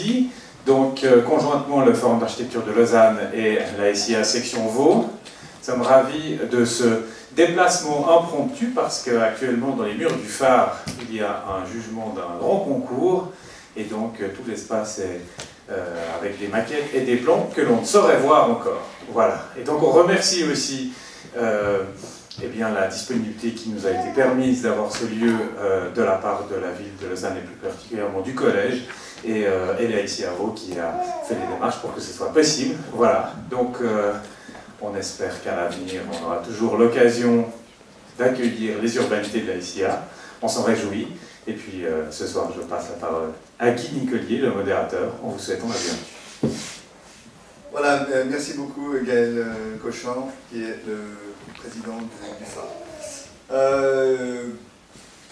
jeudi, donc conjointement le Forum d'architecture de Lausanne et la SIA section Vaud. Nous sommes ravis de ce déplacement impromptu parce qu'actuellement dans les murs du phare, il y a un jugement d'un grand concours et donc tout l'espace est avec des maquettes et des plans que l'on ne saurait voir encore. Voilà. Et donc on remercie aussi eh bien, la disponibilité qui nous a été permise d'avoir ce lieu de la part de la ville de Lausanne et plus particulièrement du collège et la SIA Vaud qui a fait les démarches pour que ce soit possible. Voilà. Donc on espère qu'à l'avenir on aura toujours l'occasion d'accueillir les urbanités de la SIA. On s'en réjouit. Et puis ce soir, je passe la parole à Guy Nicolier, le modérateur, en vous souhaitant la bienvenue. Voilà, merci beaucoup Gaël Cochon, qui est le président du phare.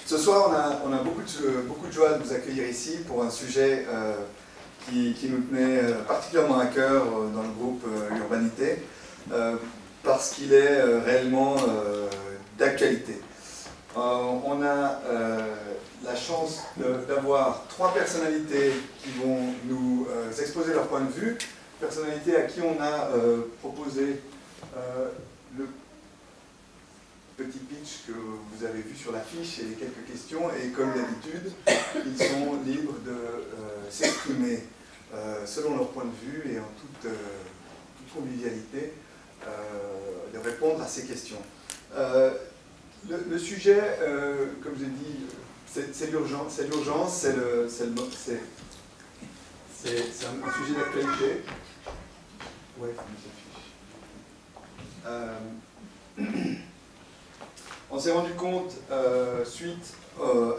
Ce soir, on a beaucoup de joie de vous accueillir ici pour un sujet qui nous tenait particulièrement à cœur dans le groupe Urbanité, parce qu'il est réellement d'actualité. On a la chance d'avoir trois personnalités qui vont nous exposer leur point de vue, personnalités à qui on a proposé le petit pitch que vous avez vu sur l'affiche et les quelques questions, et comme d'habitude, ils sont libres de s'exprimer selon leur point de vue et en toute convivialité, de répondre à ces questions. Le sujet, comme j'ai dit, c'est l'urgence, c'est un sujet d'actualité. Ouais, on s'est rendu compte, suite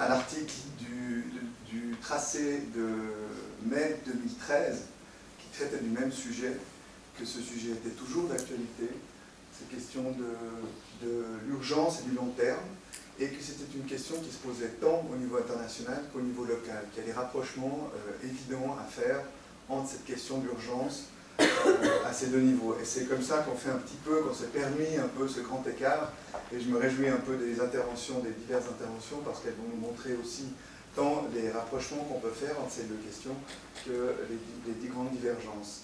à l'article du tracé de mai 2013, qui traitait du même sujet, que ce sujet était toujours d'actualité, ces questions de l'urgence et du long terme, et que c'était une question qui se posait tant au niveau international qu'au niveau local, qu'il y a des rapprochements évidents à faire entre cette question d'urgence à ces deux niveaux. Et c'est comme ça qu'on fait un petit peu, qu'on s'est permis un peu ce grand écart, et je me réjouis un peu des interventions, des diverses interventions, parce qu'elles vont nous montrer aussi tant les rapprochements qu'on peut faire entre ces deux questions que les grandes divergences.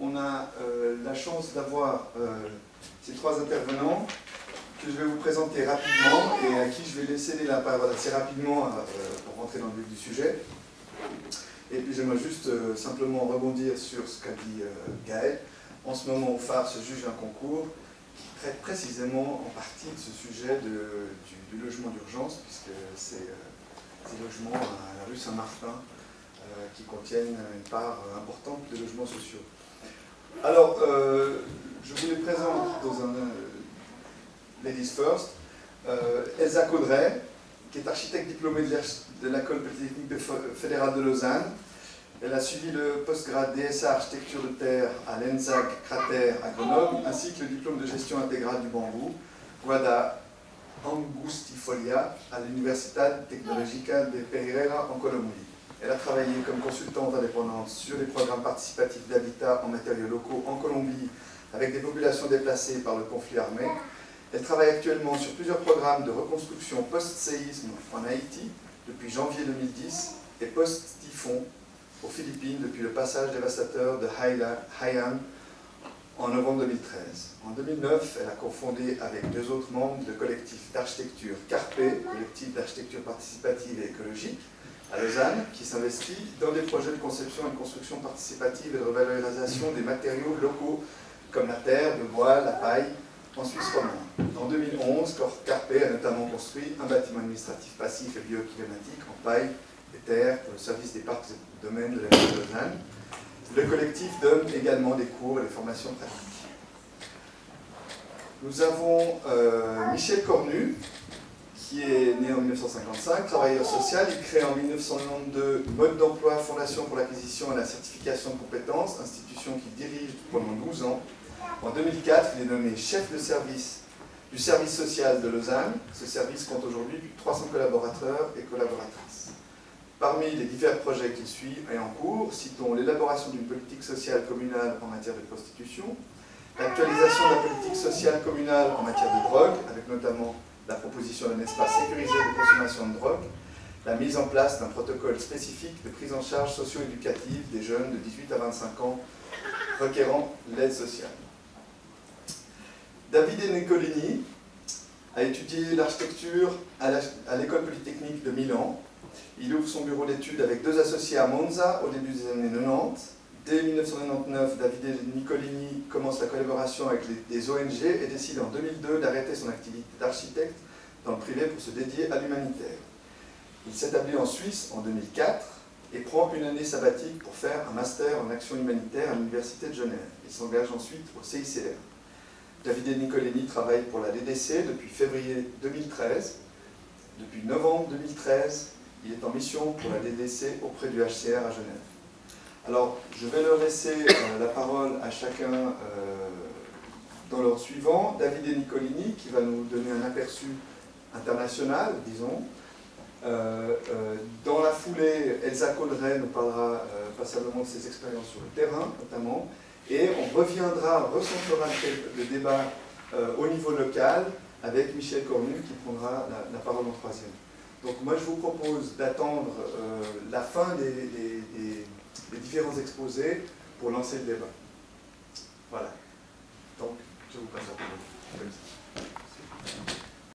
On a la chance d'avoir ces trois intervenants que je vais vous présenter rapidement et à qui je vais laisser la parole assez rapidement pour rentrer dans le vif du sujet. Et puis j'aimerais juste simplement rebondir sur ce qu'a dit Gaël. En ce moment, au phare se juge un concours qui traite précisément en partie de ce sujet du logement d'urgence, puisque c'est des logements à la rue Saint-Martin qui contiennent une part importante de logements sociaux. Alors, je vous les présente dans un Ladies First. Elsa Caudray, qui est architecte diplômée de l'École polytechnique fédérale de Lausanne. Elle a suivi le postgrad DSA Architecture de terre à l'ENSAC Cratère à Grenoble, ainsi que le diplôme de gestion intégrale du bambou, Guada Angustifolia, à l'Universidad Tecnológica de Pereira en Colombie. Elle a travaillé comme consultante indépendante sur les programmes participatifs d'habitat en matériaux locaux en Colombie avec des populations déplacées par le conflit armé. Elle travaille actuellement sur plusieurs programmes de reconstruction post-séisme en Haïti depuis janvier 2010 et post-typhon aux Philippines depuis le passage dévastateur de Haiyan en novembre 2013. En 2009, elle a cofondé avec deux autres membres le collectif d'architecture CARPE, collectif d'architecture participative et écologique, à Lausanne, qui s'investit dans des projets de conception et de construction participative et de revalorisation des matériaux locaux comme la terre, le bois, la paille, en Suisse romande. En 2011, CARPE a notamment construit un bâtiment administratif passif et bioclimatique en paille et terre pour le service des parcs et domaines de la ville de Lausanne. Le collectif donne également des cours et des formations pratiques. Nous avons Michel Cornu, qui est né en 1955, travailleur social. Il crée en 1992 Mode d'emploi Fondation pour l'acquisition et la certification de compétences, institution qu'il dirige pendant 12 ans. En 2004, il est nommé chef de service du service social de Lausanne. Ce service compte aujourd'hui plus de 300 collaborateurs et collaboratrices. Parmi les divers projets qu'il suit et en cours, citons l'élaboration d'une politique sociale communale en matière de prostitution, l'actualisation de la politique sociale communale en matière de drogue, avec notamment la proposition d'un espace sécurisé de consommation de drogue, la mise en place d'un protocole spécifique de prise en charge socio-éducative des jeunes de 18 à 25 ans requérant l'aide sociale. Davide Nicolini a étudié l'architecture à l'École Polytechnique de Milan. Il ouvre son bureau d'études avec 2 associés à Monza au début des années 90. Dès 1999, Davide Nicolini commence la collaboration avec des ONG et décide en 2002 d'arrêter son activité d'architecte dans le privé pour se dédier à l'humanitaire. Il s'établit en Suisse en 2004 et prend une année sabbatique pour faire un master en action humanitaire à l'Université de Genève. Il s'engage ensuite au CICR. Davide Nicolini travaille pour la DDC depuis février 2013. Depuis novembre 2013, il est en mission pour la DDC auprès du HCR à Genève. Alors, je vais leur laisser la parole à chacun dans l'ordre suivant. Davide Nicolini, qui va nous donner un aperçu international, disons. Dans la foulée, Elsa Colleret nous parlera passablement de ses expériences sur le terrain, notamment. Et on reviendra, recentrera le débat au niveau local avec Michel Cornu qui prendra la parole en troisième. Donc moi je vous propose d'attendre la fin des différents exposés pour lancer le débat. Voilà. Donc je vous passe la parole.